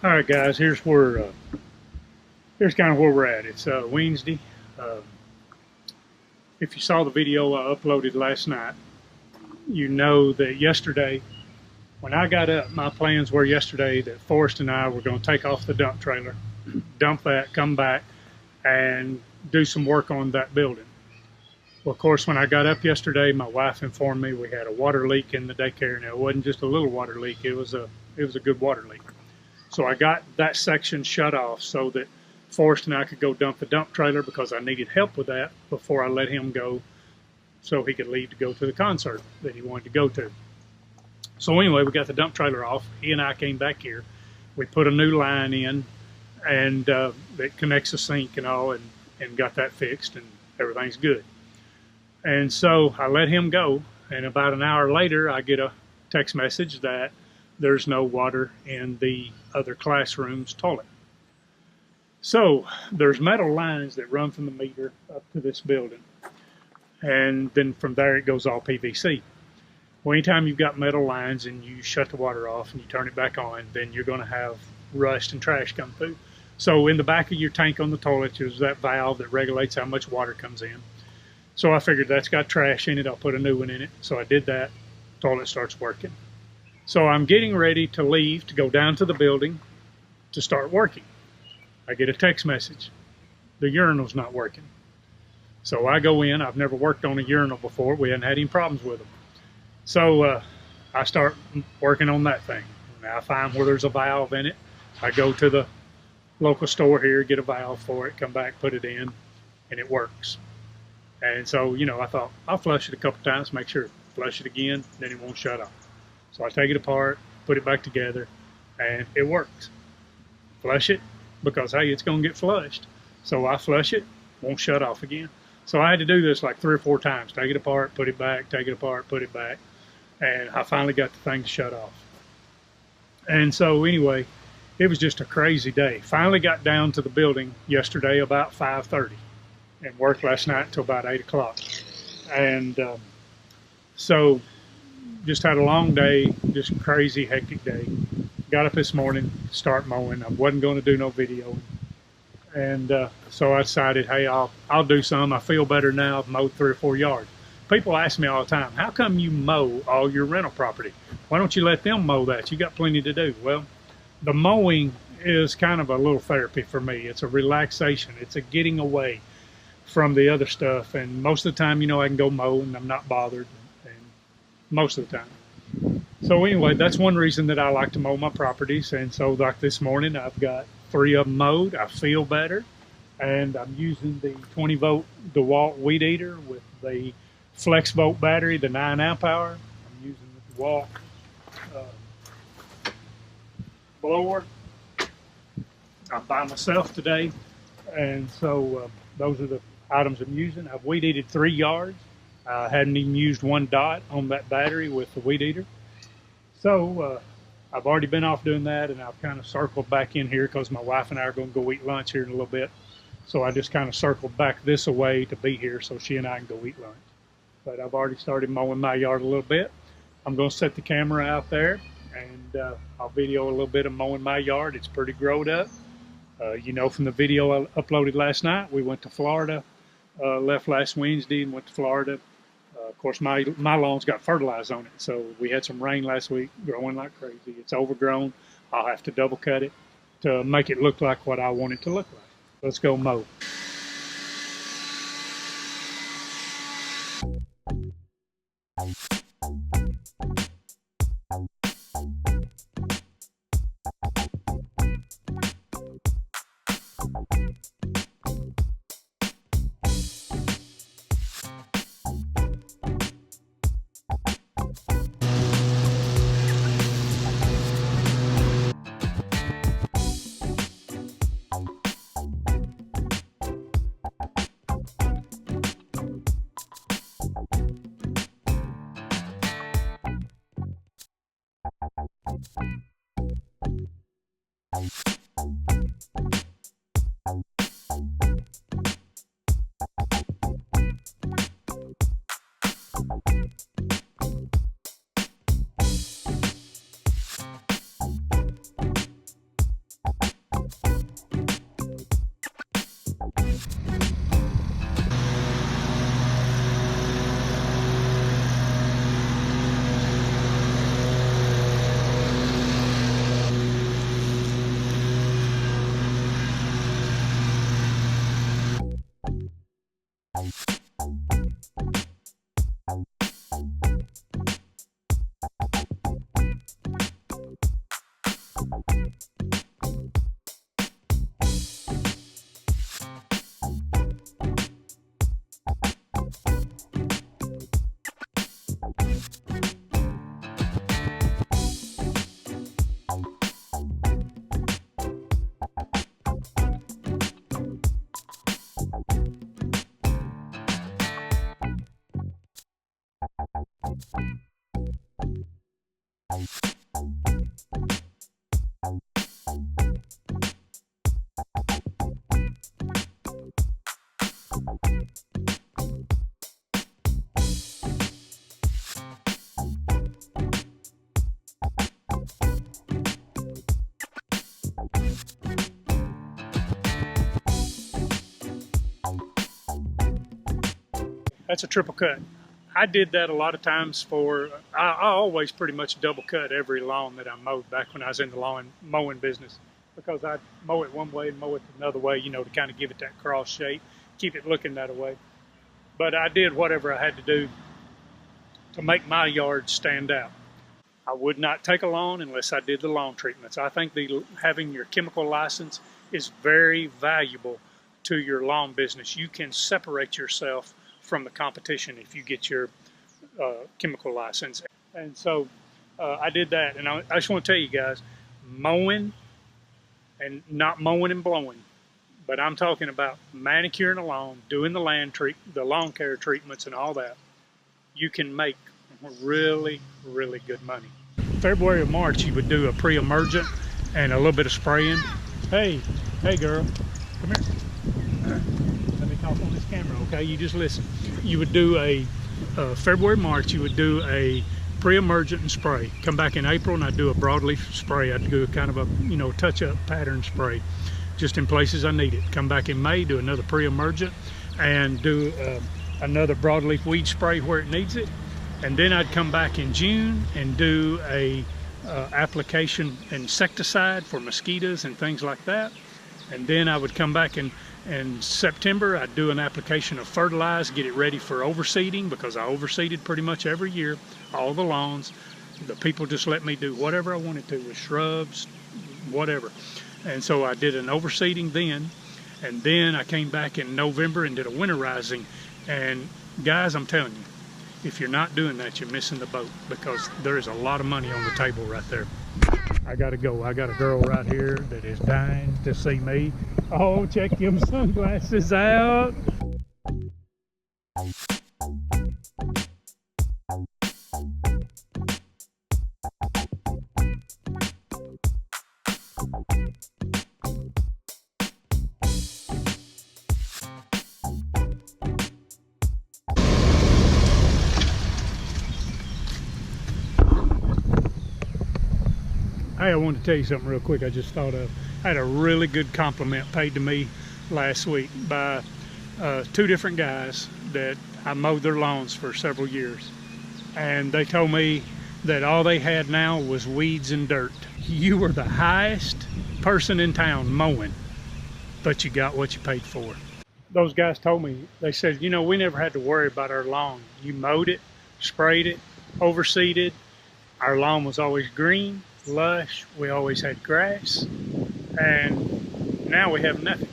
All right, guys. Here's kind of where we're at. It's Wednesday. Uh, if you saw the video I uploaded last night, you know that yesterday, when I got up, my plans were yesterday that Forrest and I were going to take off the dump trailer, dump that, come back, and do some work on that building. Well, of course, when I got up yesterday, my wife informed me we had a water leak in the daycare. Now, it wasn't just a little water leak; it was a good water leak. So I got that section shut off so that Forrest and I could go dump the dump trailer because I needed help with that before I let him go so he could leave to go to the concert that he wanted to go to. So anyway, we got the dump trailer off. He and I came back here. We put a new line in and that connects the sink and all and got that fixed and everything's good. And so I let him go, and about an hour later I get a text message that there's no water in the other classroom's toilet. So there's metal lines that run from the meter up to this building. And then from there it goes all PVC. Well, anytime you've got metal lines and you shut the water off and you turn it back on, then you're going to have rust and trash come through. So in the back of your tank on the toilet, there's that valve that regulates how much water comes in. So I figured that's got trash in it. I'll put a new one in it. So I did that. Toilet starts working. So I'm getting ready to leave to go down to the building to start working. I get a text message. The urinal's not working. So I go in. I've never worked on a urinal before. We hadn't had any problems with them. So I start working on that thing. Now I find where there's a valve in it. I go to the local store here, get a valve for it, come back, put it in, and it works. And so, I thought I'll flush it a couple times, make sure, flush it again, then it won't shut off. So I take it apart, put it back together, and it works. Flush it, because hey, it's going to get flushed. So I flush it, won't shut off again. So I had to do this like 3 or 4 times. Take it apart, put it back, take it apart, put it back. And I finally got the thing to shut off. And so anyway, it was just a crazy day. Finally got down to the building yesterday about 5:30 and worked last night until about 8 o'clock. And so just had a long day, just a crazy, hectic day. Got up this morning, start mowing. I wasn't going to do no video. And so I decided, hey, I'll do some. I feel better now. I've mowed 3 or 4 yards. People ask me all the time, how come you mow all your rental property? Why don't you let them mow that? You got plenty to do. Well, the mowing is kind of a little therapy for me. It's a relaxation. It's a getting away from the other stuff. And most of the time, I can go mow and I'm not bothered. Most of the time. So anyway, that's one reason that I like to mow my properties. And so like this morning, I've got 3 of them mowed. I feel better. And I'm using the 20-volt DeWalt weed eater with the Flex Volt battery, the 9 amp hour. I'm using the DeWalt blower. I'm by myself today. And so those are the items I'm using. I've weed eated 3 yards. I hadn't even used 1 dot on that battery with the weed eater. So I've already been off doing that, and I've kind of circled back in here because my wife and I are going to go eat lunch here in a little bit. So I just kind of circled back this way to be here so she and I can go eat lunch. But I've already started mowing my yard a little bit. I'm going to set the camera out there, and I'll video a little bit of mowing my yard. It's pretty growed up. From the video I uploaded last night, we went to Florida, left last Wednesday and went to Florida. Of course, my lawn's got fertilized on it, so we had some rain last week, growing like crazy. It's overgrown. I'll have to double cut it to make it look like what I want it to look like. Let's go mow. That's a triple cut. I did that a lot of times for, I always pretty much double cut every lawn that I mowed back when I was in the mowing business, because I'd mow it one way and mow it another way, you know, to kind of give it that cross shape, keep it looking that way. But I did whatever I had to do to make my yard stand out. I would not take a lawn unless I did the lawn treatments. I think having your chemical license is very valuable to your lawn business. You can separate yourself from the competition if you get your chemical license. And so I did that. And I just want to tell you guys, mowing, and not mowing and blowing, but I'm talking about manicuring a lawn, doing the lawn care treatments and all that, you can make really, really good money. February or March, you would do a pre-emergent and a little bit of spraying. Hey girl, come here. Let me talk on this camera, okay? You just listen. You would do a February, March, you would do a pre-emergent and spray. Come back in April and I'd do a broadleaf spray. I'd do kind of a, you know, touch-up pattern spray, just in places I need it. Come back in May, do another pre-emergent and do another broadleaf weed spray where it needs it. And then I'd come back in June and do a application insecticide for mosquitoes and things like that. And then I would come back in September, I'd do an application of fertilize, get it ready for overseeding, because I overseeded pretty much every year, all the lawns. The people just let me do whatever I wanted to with shrubs, whatever. And so I did an overseeding then, and then I came back in November and did a winterizing. And guys, I'm telling you, if you're not doing that, you're missing the boat, because there is a lot of money on the table right there. I gotta go. I got a girl right here that is dying to see me. Oh, check them sunglasses out. Hey, I wanted to tell you something real quick I just thought of. I had a really good compliment paid to me last week by two different guys that I mowed their lawns for several years. And they told me that all they had now was weeds and dirt. You were the highest person in town mowing, but you got what you paid for. Those guys told me, they said, you know, we never had to worry about our lawn. You mowed it, sprayed it, overseeded. Our lawn was always green, lush, we always had grass, and now we have nothing.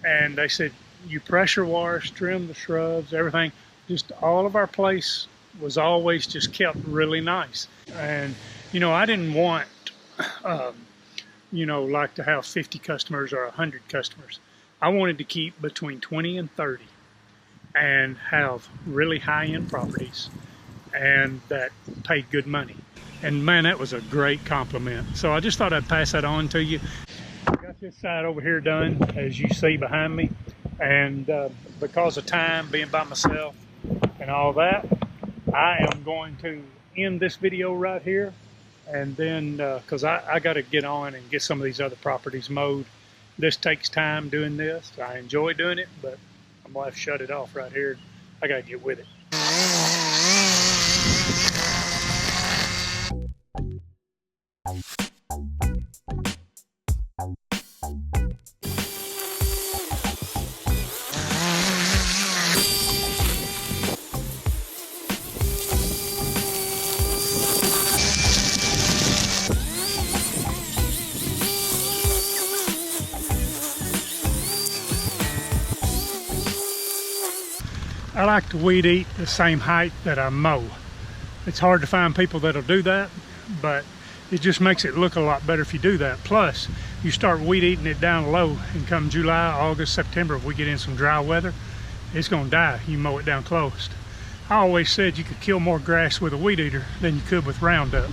And they said, you pressure wash, trim the shrubs, everything, just all of our place was always just kept really nice. And you know, I didn't want you know, like to have 50 customers or 100 customers. I wanted to keep between 20 and 30 and have really high-end properties and that paid good money. And man, that was a great compliment. So I just thought I'd pass that on to you. I got this side over here done, as you see behind me. And because of time, being by myself and all that, I am going to end this video right here. And then, because I got to get on and get some of these other properties mowed. This takes time doing this. I enjoy doing it, but I'm going to have to shut it off right here. I got to get with it. I like to weed eat the same height that I mow. It's hard to find people that'll do that, but it just makes it look a lot better if you do that. Plus, you start weed eating it down low, and come July, August, September, if we get in some dry weather, it's gonna die. You mow it down close. I always said you could kill more grass with a weed eater than you could with Roundup.